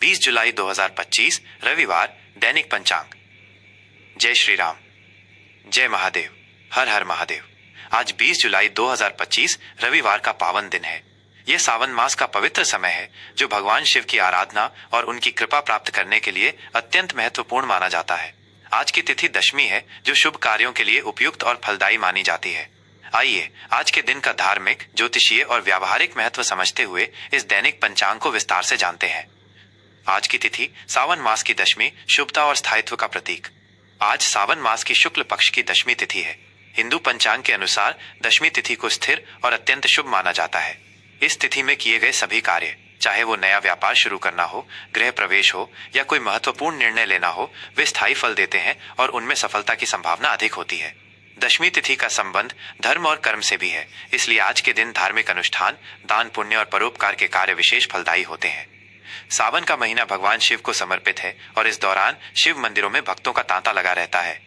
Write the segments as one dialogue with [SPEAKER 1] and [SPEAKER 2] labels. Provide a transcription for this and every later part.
[SPEAKER 1] 20 जुलाई 2025 रविवार। दैनिक पंचांग। जय श्री राम, जय महादेव, हर हर महादेव। आज 20 जुलाई 2025 रविवार का पावन दिन है। यह सावन मास का पवित्र समय है जो भगवान शिव की आराधना और उनकी कृपा प्राप्त करने के लिए अत्यंत महत्वपूर्ण माना जाता है। आज की तिथि दशमी है जो शुभ कार्यों के लिए उपयुक्त और फलदायी मानी जाती है। आइए आज के दिन का धार्मिक, ज्योतिषीय और व्यावहारिक महत्व समझते हुए इस दैनिक पंचांग को विस्तार से जानते हैं। आज की तिथि सावन मास की दशमी, शुभता और स्थायित्व का प्रतीक। आज सावन मास की शुक्ल पक्ष की दशमी तिथि है। हिंदू पंचांग के अनुसार दशमी तिथि को स्थिर और अत्यंत शुभ माना जाता है। इस तिथि में किए गए सभी कार्य, चाहे वो नया व्यापार शुरू करना हो, गृह प्रवेश हो या कोई महत्वपूर्ण निर्णय लेना हो, वे स्थायी फल देते हैं और उनमें सफलता की संभावना अधिक होती है। दशमी तिथि का संबंध धर्म और कर्म से भी है, इसलिए आज के दिन धार्मिक अनुष्ठान, दान पुण्य और परोपकार के कार्य विशेष फलदायी होते हैं। सावन का महीना भगवान शिव को समर्पित है और इस दौरान शिव मंदिरों में भक्तों का तांता लगा रहता है।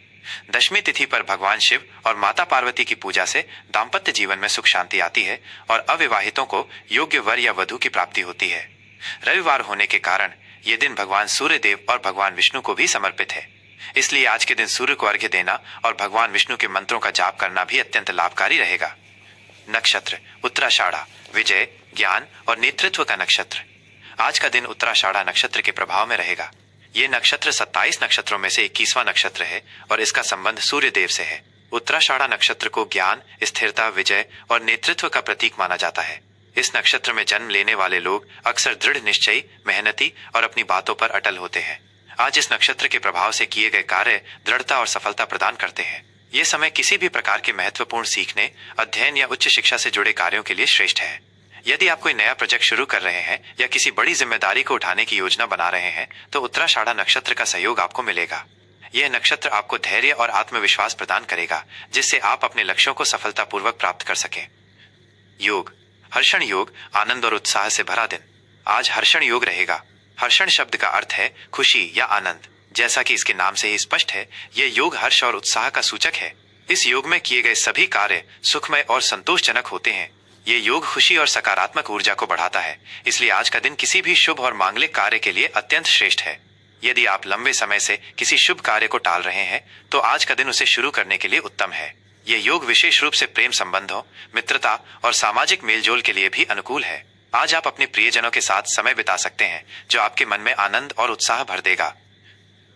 [SPEAKER 1] दशमी तिथि पर भगवान शिव और माता पार्वती की पूजा से दाम्पत्य जीवन में सुख शांति आती है और अविवाहितों को योग्य वर या वधु की प्राप्ति होती है। रविवार होने के कारण ये दिन भगवान सूर्य देव और भगवान विष्णु को भी समर्पित है, इसलिए आज के दिन सूर्य को अर्घ्य देना और भगवान विष्णु के मंत्रों का जाप करना भी अत्यंत लाभकारी रहेगा। नक्षत्र उत्तराषाढ़ा, विजय, ज्ञान और नेतृत्व का नक्षत्र। आज का दिन उत्तराषाढ़ा नक्षत्र के प्रभाव में रहेगा। ये नक्षत्र 27 नक्षत्रों में से 21वां नक्षत्र है और इसका संबंध सूर्य देव से है। उत्तराषाढ़ा नक्षत्र को ज्ञान, स्थिरता, विजय और नेतृत्व का प्रतीक माना जाता है। इस नक्षत्र में जन्म लेने वाले लोग अक्सर दृढ़ निश्चयी, मेहनती और अपनी बातों पर अटल होते हैं। आज इस नक्षत्र के प्रभाव से किए गए कार्य दृढ़ता और सफलता प्रदान करते हैं। ये समय किसी भी प्रकार के महत्वपूर्ण सीखने, अध्ययन या उच्च शिक्षा से जुड़े कार्यों के लिए श्रेष्ठ है। यदि आप कोई नया प्रोजेक्ट शुरू कर रहे हैं या किसी बड़ी जिम्मेदारी को उठाने की योजना बना रहे हैं तो उत्तराषाढ़ा नक्षत्र का सहयोग आपको मिलेगा। यह नक्षत्र आपको धैर्य और आत्मविश्वास प्रदान करेगा, जिससे आप अपने लक्ष्यों को सफलतापूर्वक प्राप्त कर सकें। योग, हर्षण योग, आनंद और उत्साह से भरा दिन। आज हर्षण योग रहेगा। हर्षण शब्द का अर्थ है खुशी या आनंद। जैसा कि इसके नाम से ही स्पष्ट है, यह योग हर्ष और उत्साह का सूचक है। इस योग में किए गए सभी कार्य सुखमय और संतोषजनक होते हैं। ये योग खुशी और सकारात्मक ऊर्जा को बढ़ाता है, इसलिए आज का दिन किसी भी शुभ और मांगलिक कार्य के लिए अत्यंत श्रेष्ठ है। यदि आप लंबे समय से किसी शुभ कार्य को टाल रहे हैं तो आज का दिन उसे शुरू करने के लिए उत्तम है। यह योग विशेष रूप से प्रेम संबंधों, मित्रता और सामाजिक मेलजोल के लिए भी अनुकूल है। आज आप अपने प्रियजनों के साथ समय बिता सकते हैं जो आपके मन में आनंद और उत्साह भर देगा।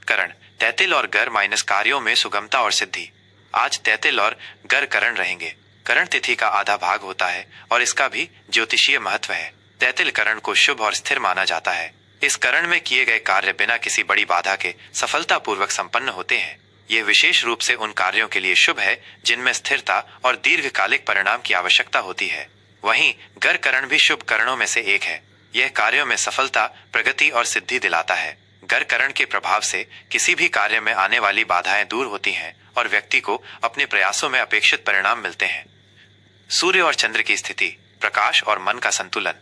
[SPEAKER 1] करण, तैतिल और गर माइनस कार्यों में सुगमता और सिद्धि। आज तैतिल और गर करण रहेंगे। करण तिथि का आधा भाग होता है और इसका भी ज्योतिषीय महत्व है। तैतिल करण को शुभ और स्थिर माना जाता है। इस करण में किए गए कार्य बिना किसी बड़ी बाधा के सफलतापूर्वक संपन्न होते हैं। यह विशेष रूप से उन कार्यों के लिए शुभ है जिनमें स्थिरता और दीर्घकालिक परिणाम की आवश्यकता होती है। वहीं गर करण भी शुभ करणों में से एक है। यह कार्यों में सफलता, प्रगति और सिद्धि दिलाता है। गर करण के प्रभाव से किसी भी कार्य में आने वाली बाधाएं दूर होती हैं और व्यक्ति को अपने प्रयासों में अपेक्षित परिणाम मिलते हैं। सूर्य और चंद्र की स्थिति, प्रकाश और मन का संतुलन।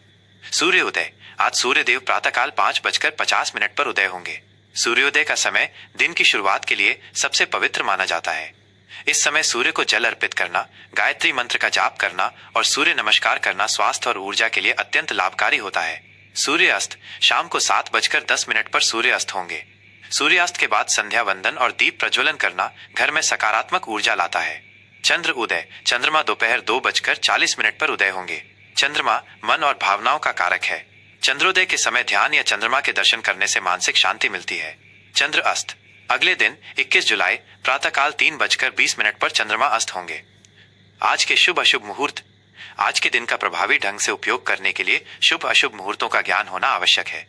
[SPEAKER 1] सूर्योदय, आज सूर्यदेव प्रातःकाल 5:50 पर उदय होंगे। सूर्योदय का समय दिन की शुरुआत के लिए सबसे पवित्र माना जाता है। इस समय सूर्य को जल अर्पित करना, गायत्री मंत्र का जाप करना और सूर्य नमस्कार करना स्वास्थ्य और ऊर्जा के लिए अत्यंत लाभकारी होता है। सूर्यास्त, शाम को 7:10 पर सूर्यास्त होंगे। सूर्यास्त के बाद संध्या वंदन और दीप प्रज्वलन करना घर में सकारात्मक ऊर्जा लाता है। चंद्र उदय, चंद्रमा दोपहर 2:40 पर उदय होंगे। चंद्रमा मन और भावनाओं का कारक है। चंद्रोदय के समय ध्यान या चंद्रमा के दर्शन करने से मानसिक शांति मिलती है। चंद्र अस्त, अगले दिन 21 जुलाई प्रातःकाल 3:20 पर चंद्रमा अस्त होंगे। आज के शुभ अशुभ मुहूर्त। आज के दिन का प्रभावी ढंग से उपयोग करने के लिए शुभ अशुभ मुहूर्तों का ज्ञान होना आवश्यक है।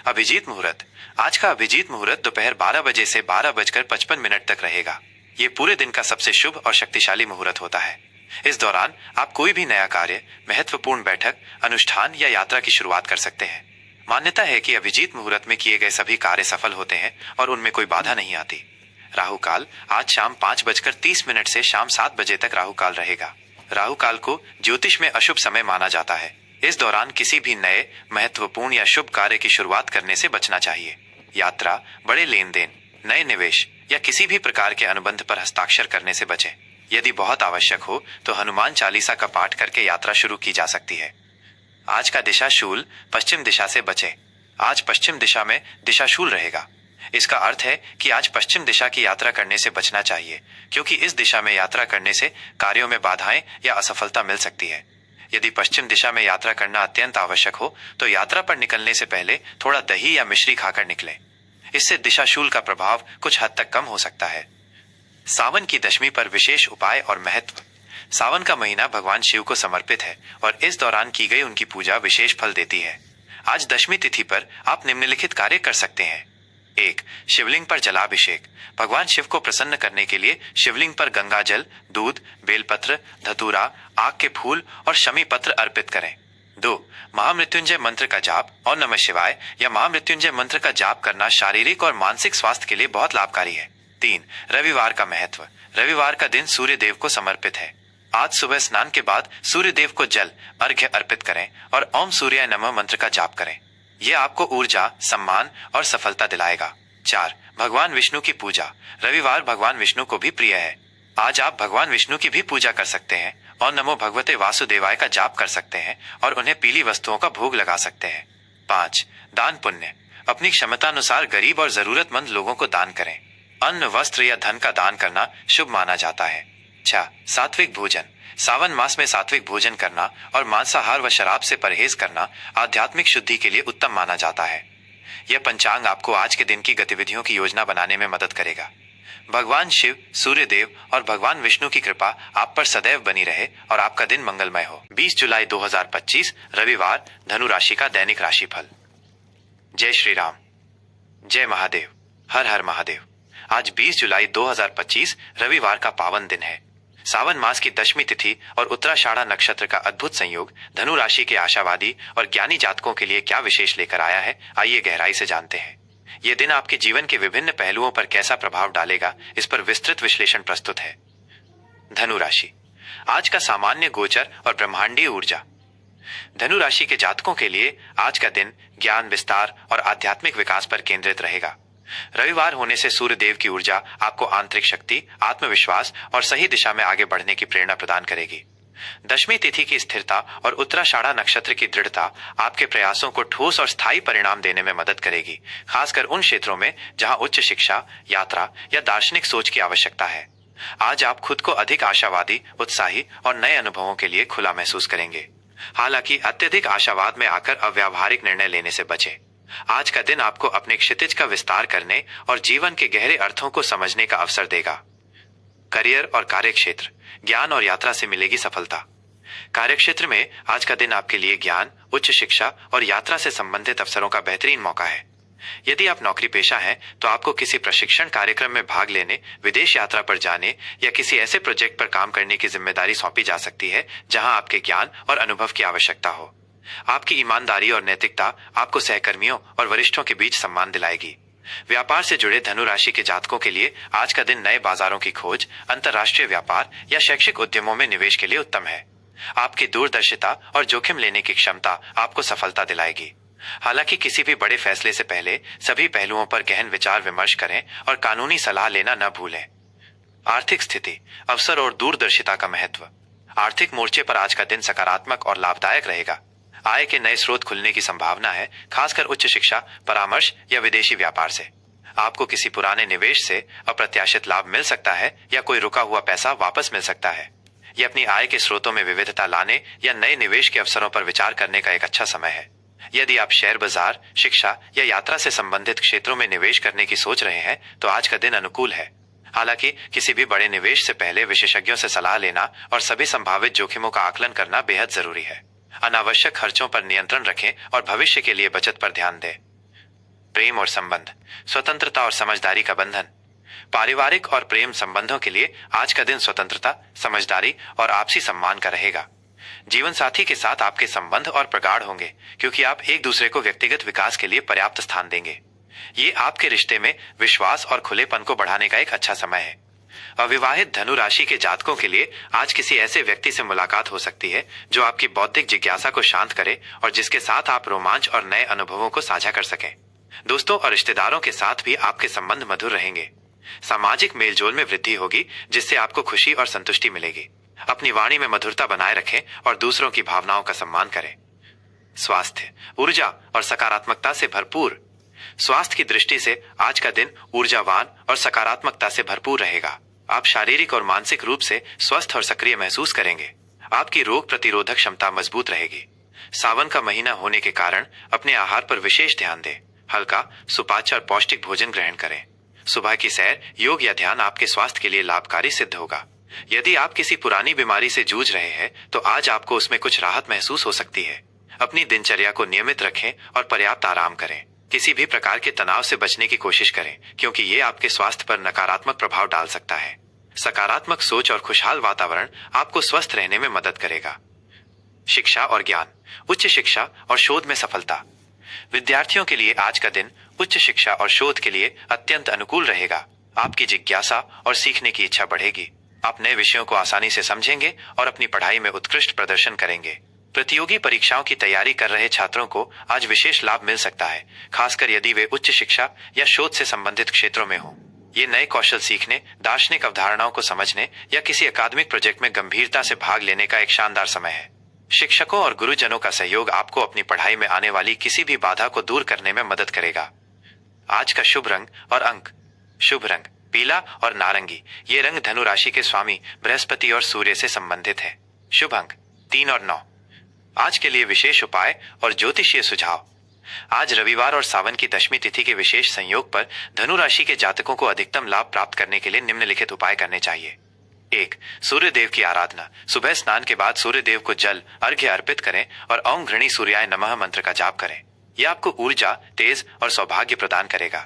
[SPEAKER 1] अभिजीत मुहूर्त, आज का अभिजीत मुहूर्त दोपहर 12 बजे से 12:55 तक रहेगा। ये पूरे दिन का सबसे शुभ और शक्तिशाली मुहूर्त होता है। इस दौरान आप कोई भी नया कार्य, महत्वपूर्ण बैठक, अनुष्ठान या यात्रा की शुरुआत कर सकते हैं। मान्यता है कि अभिजीत मुहूर्त में किए गए सभी कार्य सफल होते हैं और उनमें कोई बाधा नहीं आती। राहु काल, आज शाम 5:30 से शाम 7 बजे तक राहु काल रहेगा। राहु काल को ज्योतिष में अशुभ समय माना जाता है। इस दौरान किसी भी नए, महत्वपूर्ण या शुभ कार्य की शुरुआत करने से बचना चाहिए। यात्रा, बड़े लेन देन, नए निवेश या किसी भी प्रकार के अनुबंध पर हस्ताक्षर करने से बचें। यदि बहुत आवश्यक हो तो हनुमान चालीसा का पाठ करके यात्रा शुरू की जा सकती है। आज का दिशा शूल, पश्चिम दिशा से बचें। आज पश्चिम दिशा में दिशाशूल रहेगा। इसका अर्थ है कि आज पश्चिम दिशा की यात्रा करने से बचना चाहिए, क्योंकि इस दिशा में यात्रा करने से कार्यों में बाधाएं या असफलता मिल सकती है। यदि पश्चिम दिशा में यात्रा करना अत्यंत आवश्यक हो तो यात्रा पर निकलने से पहले थोड़ा दही या मिश्री खाकर निकलें। इससे दिशाशूल का प्रभाव कुछ हद तक कम हो सकता है। सावन की दशमी पर विशेष उपाय और महत्व। सावन का महीना भगवान शिव को समर्पित है और इस दौरान की गई उनकी पूजा विशेष फल देती है। आज दशमी तिथि पर आप निम्नलिखित कार्य कर सकते हैं। 1. शिवलिंग पर जलाभिषेक। भगवान शिव को प्रसन्न करने के लिए शिवलिंग पर गंगा जल, दूध, बेलपत्र, धतूरा, आग के फूल और शमी पत्र अर्पित करें। 2. महामृत्युंजय मंत्र का जाप और नमः शिवाय या महामृत्युंजय मंत्र का जाप करना शारीरिक और मानसिक स्वास्थ्य के लिए बहुत लाभकारी है। 3. रविवार का महत्व। रविवार का दिन सूर्य देव को समर्पित है। आज सुबह स्नान के बाद सूर्य देव को जल अर्घ्य अर्पित करें और ओम सूर्याय नमः मंत्र का जाप करें। यह आपको ऊर्जा, सम्मान और सफलता दिलाएगा। 4. भगवान विष्णु की पूजा। रविवार भगवान विष्णु को भी प्रिय है। आज आप भगवान विष्णु की भी पूजा कर सकते हैं और नमो भगवते वासुदेवाय का जाप कर सकते हैं और उन्हें पीली वस्तुओं का भोग लगा सकते हैं। 5. दान पुण्य। अपनी क्षमता अनुसार गरीब और जरूरतमंद लोगों को दान करें। अन्न, वस्त्र या धन का दान करना शुभ माना जाता है। 6. सात्विक भोजन। सावन मास में सात्विक भोजन करना और मांसाहार व शराब से परहेज करना आध्यात्मिक शुद्धि के लिए उत्तम माना जाता है। यह पंचांग आपको आज के दिन की गतिविधियों की योजना बनाने में मदद करेगा। भगवान शिव, सूर्य देव और भगवान विष्णु की कृपा आप पर सदैव बनी रहे और आपका दिन मंगलमय हो। 20 जुलाई 2025 रविवार, धनु राशि का दैनिक राशिफल। जय श्री राम, जय महादेव, हर हर महादेव। आज 20 जुलाई 2025 रविवार का पावन दिन है। सावन मास की दशमी तिथि और उत्तराषाढ़ा नक्षत्र का अद्भुत संयोग धनु राशि के आशावादी और ज्ञानी जातकों के लिए क्या विशेष लेकर आया है, आइए गहराई से जानते हैं। यह दिन आपके जीवन के विभिन्न पहलुओं पर कैसा प्रभाव डालेगा, इस पर विस्तृत विश्लेषण प्रस्तुत है। धनु राशि, आज का सामान्य गोचर और ब्रह्मांडीय ऊर्जा। धनु राशि के जातकों के लिए आज का दिन ज्ञान विस्तार और आध्यात्मिक विकास पर केंद्रित रहेगा। रविवार होने से सूर्य देव की ऊर्जा आपको आंतरिक शक्ति, आत्मविश्वास और सही दिशा में आगे बढ़ने की प्रेरणा प्रदान करेगी। दशमी तिथि की स्थिरता और उत्तराषाढ़ा नक्षत्र की दृढ़ता आपके प्रयासों को ठोस और स्थायी परिणाम देने में मदद करेगी, खासकर उन क्षेत्रों में जहां उच्च शिक्षा, यात्रा या दार्शनिक सोच की आवश्यकता है। आज आप खुद को अधिक आशावादी, उत्साही और नए अनुभवों के लिए खुला महसूस करेंगे। हालांकि अत्यधिक आशावाद में आकर अव्यावहारिक निर्णय लेने से बचें। आज का दिन आपको अपने क्षितिज का विस्तार करने और जीवन के गहरे अर्थों को समझने का अवसर देगा। करियर और कार्यक्षेत्र, ज्ञान और यात्रा से मिलेगी सफलता। कार्यक्षेत्र में आज का दिन आपके लिए ज्ञान, उच्च शिक्षा और यात्रा से संबंधित अवसरों का बेहतरीन मौका है। यदि आप नौकरी पेशा हैं तो आपको किसी प्रशिक्षण कार्यक्रम में भाग लेने, विदेश यात्रा पर जाने या किसी ऐसे प्रोजेक्ट पर काम करने की जिम्मेदारी सौंपी जा सकती है जहां आपके ज्ञान और अनुभव की आवश्यकता हो। आपकी ईमानदारी और नैतिकता आपको सहकर्मियों और वरिष्ठों के बीच सम्मान दिलाएगी। व्यापार से जुड़े धनु राशि के जातकों के लिए आज का दिन नए बाजारों की खोज, अंतर्राष्ट्रीय व्यापार या शैक्षिक उद्यमों में निवेश के लिए उत्तम है। आपकी दूरदर्शिता और जोखिम लेने की क्षमता आपको सफलता दिलाएगी। हालांकि किसी भी बड़े फैसले से पहले सभी पहलुओं पर गहन विचार विमर्श करें और कानूनी सलाह लेना न भूलें। आर्थिक स्थिति, अवसर और दूरदर्शिता का महत्व। आर्थिक मोर्चे पर आज का दिन सकारात्मक और लाभदायक रहेगा। आय के नए स्रोत खुलने की संभावना है, खासकर उच्च शिक्षा, परामर्श या विदेशी व्यापार से। आपको किसी पुराने निवेश से अप्रत्याशित लाभ मिल सकता है या कोई रुका हुआ पैसा वापस मिल सकता है। यह अपनी आय के स्रोतों में विविधता लाने या नए निवेश के अवसरों पर विचार करने का एक अच्छा समय है। यदि आप शेयर बाजार, शिक्षा या यात्रा से संबंधित क्षेत्रों में निवेश करने की सोच रहे हैं तो आज का दिन अनुकूल है। हालांकि किसी भी बड़े निवेश से पहले विशेषज्ञों से सलाह लेना और सभी संभावित जोखिमों का आकलन करना बेहद जरूरी है। अनावश्यक खर्चों पर नियंत्रण रखें और भविष्य के लिए बचत पर ध्यान दें। प्रेम और संबंध, स्वतंत्रता और समझदारी का बंधन। पारिवारिक और प्रेम संबंधों के लिए आज का दिन स्वतंत्रता, समझदारी और आपसी सम्मान का रहेगा। जीवन साथी के साथ आपके संबंध और प्रगाढ़ होंगे क्योंकि आप एक दूसरे को व्यक्तिगत विकास के लिए पर्याप्त स्थान देंगे। ये आपके रिश्ते में विश्वास और खुलेपन को बढ़ाने का एक अच्छा समय है। अविवाहित धनु राशि के जातकों के लिए आज किसी ऐसे व्यक्ति से मुलाकात हो सकती है जो आपकी बौद्धिक जिज्ञासा को शांत करे और जिसके साथ आप रोमांच और नए अनुभवों को साझा कर सकें। दोस्तों और रिश्तेदारों के साथ भी आपके संबंध मधुर रहेंगे। सामाजिक मेलजोल में वृद्धि होगी जिससे आपको खुशी और संतुष्टि मिलेगी। अपनी वाणी में मधुरता बनाए रखें और दूसरों की भावनाओं का सम्मान करें। स्वास्थ्य, ऊर्जा और सकारात्मकता से भरपूर। स्वास्थ्य की दृष्टि से आज का दिन ऊर्जावान और सकारात्मकता से भरपूर रहेगा। आप शारीरिक और मानसिक रूप से स्वस्थ और सक्रिय महसूस करेंगे। आपकी रोग प्रतिरोधक क्षमता मजबूत रहेगी। सावन का महीना होने के कारण अपने आहार पर विशेष ध्यान दें। हल्का, सुपाच्य और पौष्टिक भोजन ग्रहण करें। सुबह की सैर, योग या ध्यान आपके स्वास्थ्य के लिए लाभकारी सिद्ध होगा। यदि आप किसी पुरानी बीमारी से जूझ रहे हैं तो आज आपको उसमें कुछ राहत महसूस हो सकती है। अपनी दिनचर्या को नियमित रखें और पर्याप्त आराम करें। किसी भी प्रकार के तनाव से बचने की कोशिश करें, क्योंकि ये आपके स्वास्थ्य पर नकारात्मक प्रभाव डाल सकता है। सकारात्मक सोच और खुशहाल वातावरण आपको स्वस्थ रहने में मदद करेगा। शिक्षा और ज्ञान, उच्च शिक्षा और शोध में सफलता। विद्यार्थियों के लिए आज का दिन उच्च शिक्षा और शोध के लिए अत्यंत अनुकूल रहेगा। आपकी जिज्ञासा और सीखने की इच्छा बढ़ेगी। आप नए विषयों को आसानी से समझेंगे और अपनी पढ़ाई में उत्कृष्ट प्रदर्शन करेंगे। प्रतियोगी परीक्षाओं की तैयारी कर रहे छात्रों को आज विशेष लाभ मिल सकता है, खासकर यदि वे उच्च शिक्षा या शोध से संबंधित क्षेत्रों में हों। ये नए कौशल सीखने, दार्शनिक अवधारणाओं को समझने या किसी अकादमिक प्रोजेक्ट में गंभीरता से भाग लेने का एक शानदार समय है। शिक्षकों और गुरुजनों का सहयोग आपको अपनी पढ़ाई में आने वाली किसी भी बाधा को दूर करने में मदद करेगा। आज का शुभ रंग और अंक। शुभ रंग पीला और नारंगी। ये रंग धनु राशि के स्वामी बृहस्पति और सूर्य से संबंधित है। शुभ अंक 3 और 9। आज के लिए विशेष उपाय और ज्योतिषीय सुझाव। आज रविवार और सावन की दशमी तिथि के विशेष संयोग पर धनु राशि के जातकों को अधिकतम लाभ प्राप्त करने के लिए निम्नलिखित उपाय करने चाहिए। 1. सूर्य देव की आराधना। सुबह स्नान के बाद सूर्य देव को जल अर्घ्य अर्पित करें और ओम घृणी सूर्याय नमः मंत्र का जाप करें। यह आपको ऊर्जा, तेज और सौभाग्य प्रदान करेगा।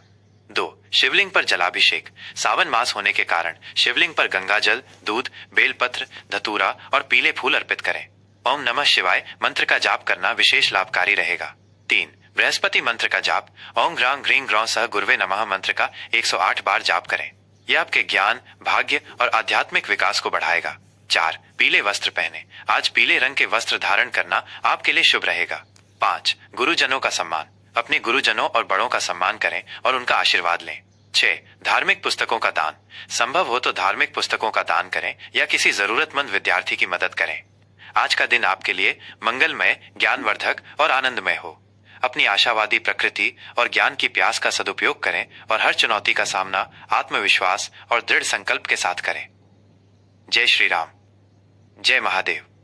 [SPEAKER 1] 2. शिवलिंग पर जलाभिषेक। सावन मास होने के कारण शिवलिंग पर गंगा जल, दूध, बेलपत्र, धतूरा और पीले फूल अर्पित करें। ओम नमः शिवाय मंत्र का जाप करना विशेष लाभकारी रहेगा। 3. बृहस्पति मंत्र का जाप। ओम ग्रां ग्रीं ग्रौं सह गुरुवे नमः मंत्र का 108 बार जाप करें। यह आपके ज्ञान, भाग्य और आध्यात्मिक विकास को बढ़ाएगा। 4. पीले वस्त्र पहने। आज पीले रंग के वस्त्र धारण करना आपके लिए शुभ रहेगा। 5. गुरुजनों का सम्मान। अपने गुरुजनों और बड़ों का सम्मान करें और उनका आशीर्वाद लें। 6. धार्मिक पुस्तकों का दान। संभव हो तो धार्मिक पुस्तकों का दान करें या किसी जरूरतमंद विद्यार्थी की मदद करें। आज का दिन आपके लिए मंगलमय, ज्ञानवर्धक और आनंदमय हो। अपनी आशावादी प्रकृति और ज्ञान की प्यास का सदुपयोग करें और हर चुनौती का सामना आत्मविश्वास और दृढ़ संकल्प के साथ करें। जय श्री राम। जय महादेव।